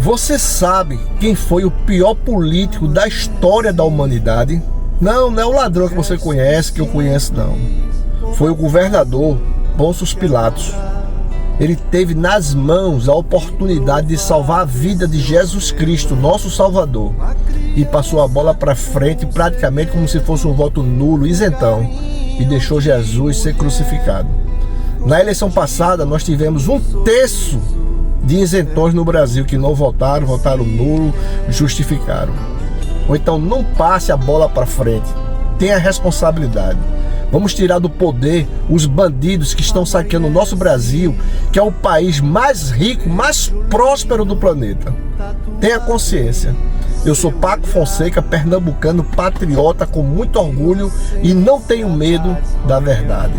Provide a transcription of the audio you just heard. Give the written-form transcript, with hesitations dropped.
Você sabe quem foi o pior político da história da humanidade? Não é o ladrão que você conhece, que eu conheço, não. Foi o governador Pôncio Pilatos. Ele teve nas mãos a oportunidade de salvar a vida de Jesus Cristo, nosso Salvador, e passou a bola para frente praticamente como se fosse um voto nulo, isentão, e deixou Jesus ser crucificado. Na eleição passada nós tivemos 1/3 de isentões no Brasil que não votaram nulo, justificaram. Ou então não passe a bola para frente, tenha responsabilidade. Vamos tirar do poder os bandidos que estão saqueando o nosso Brasil, que é o país mais rico, mais próspero do planeta. Tenha consciência. Eu sou Paco Fonseca, pernambucano, patriota, com muito orgulho e não tenho medo da verdade.